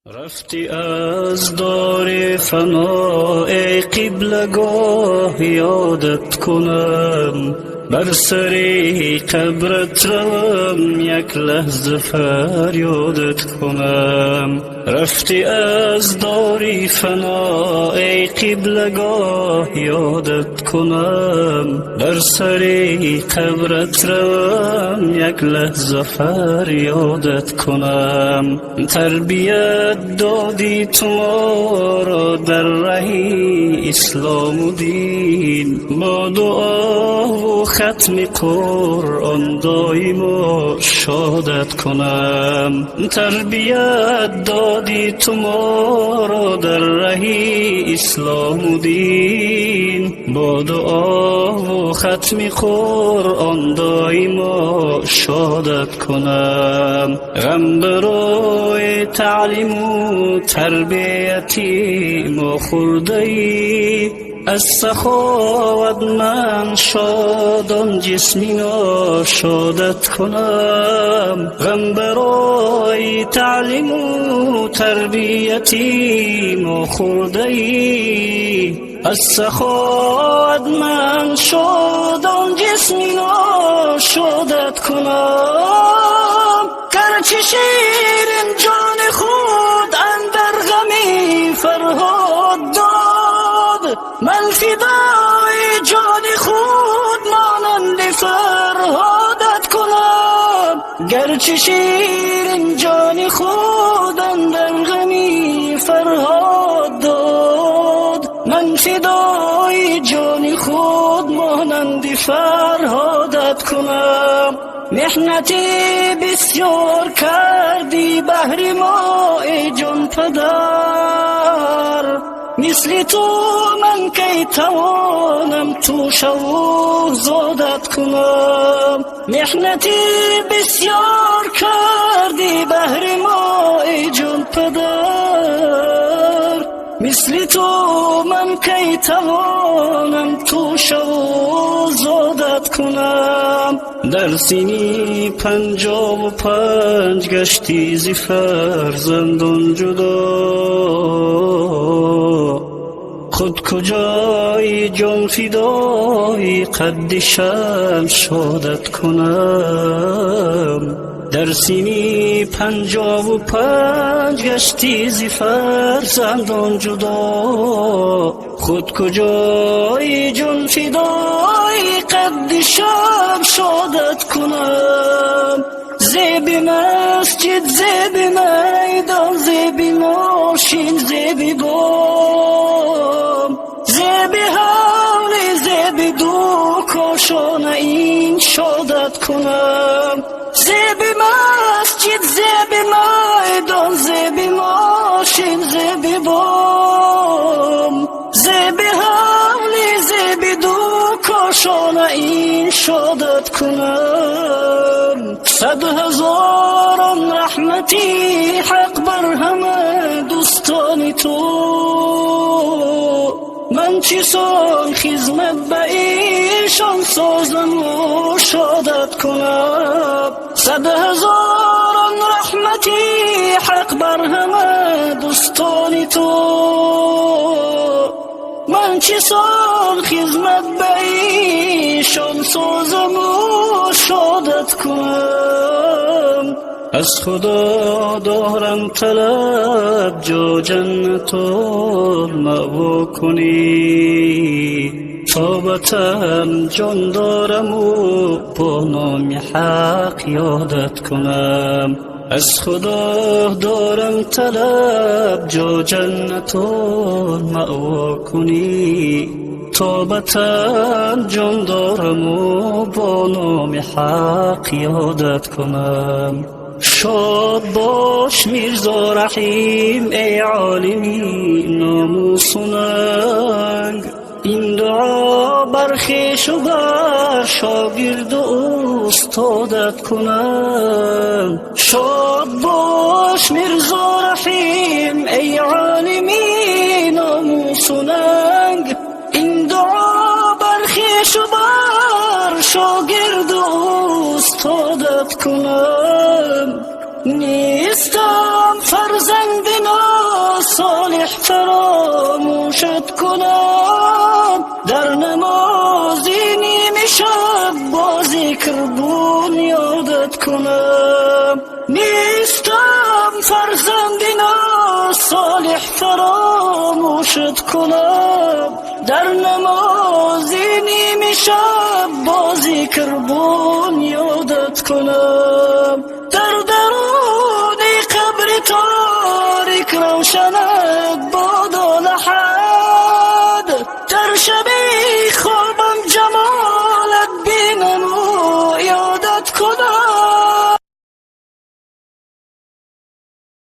رفتی از دار فنا ای قبلگاه یادت کنم، بر سر قبرت روم یک لحظه فریادت کنم. رفتی از دار فنا ای قبلگاه یادت کنم، بر سر قبرت روم یک لحظه فریادت کنم. تربیت دادی تو ما را در راه اسلام و دین، با دعا و ختم قرآن دائما شادت کنم. تربیت دادی تو ما را در راه اسلام و دین، با دعا و ختم قرآن دائما شادت کنم. غم برای تعلیم و تربیتی ما خورده ای، از سخاوت من شادان جسمی ناشادت کنم. غم برای تعلیم و تربیتی ما خورده ای، از سخاوت من شادان جسمی ناشادت کنم. گرچه شیرین جان خود اندر غمی فرهاد داد، من فدای جان خود مانند فرهادت کنم. گرچه شیرین جان خود اندر غمی فرهاد داد، من فدای جان خود مانند فرهادت کنم. محنتی بسیار کردی بهر ما ای جان پدر، مثل تو من کی توانم تو شو زادت کنم. محنتی بسیار کردی بهر ما ای جان پدر، مثل تو من کی توانم تو شو زادت کنم. در سینی 55 گشتی ز فرزندان جدا، خود کجای جان فدای قد شمشادت کنم. در سینی 55 گشتی ز فرزندان جدا، خود کجای جان فدای قد شمشادت کنم. زیب مسجد زیب میدان زیب ماشین زیب گام، زیب حول زیب دو کاشانه این شادت کنم. زیب مسجد زیب میدان زیب ماشین زیب بام، زیب حول زیب دو کاشانه این شادت کنم. 100,000 رحمتی حق بر همه دوستان تو، من چی سان خدمت به ایشان سازم و شادت کنم. 100,000 رحمتی حق بر همه دوستان تو، من چی سان خدمت به ایشان سازم و شادت کنم. از خدا دارم طلب جا جنت المأوا کنی، تا بتن جان دارم و با نام حق یادت کنم. از خدا دارم طلب جا جنت المأوا کنی، تا بتن جان دارم و با نام حق یادت کنم. شاد باش میرزا رحیم ای عالمی ناموس و ننگ، این دعا بر خویش و بر شاگرد و استادت کنم. شاد باش میرزا رحیم ای عالمی ناموس و ننگ، این دعا بر خویش و بر شاگرد و استادت کنم. نیستم فرزند صالح فراموشت کنم، در نمازی نیمه شب با ذکر بنیادت کنم. نیستم فرزند صالح فراموشت کنم، در نمازی نیمه شب با ذکر بنیادت کنم.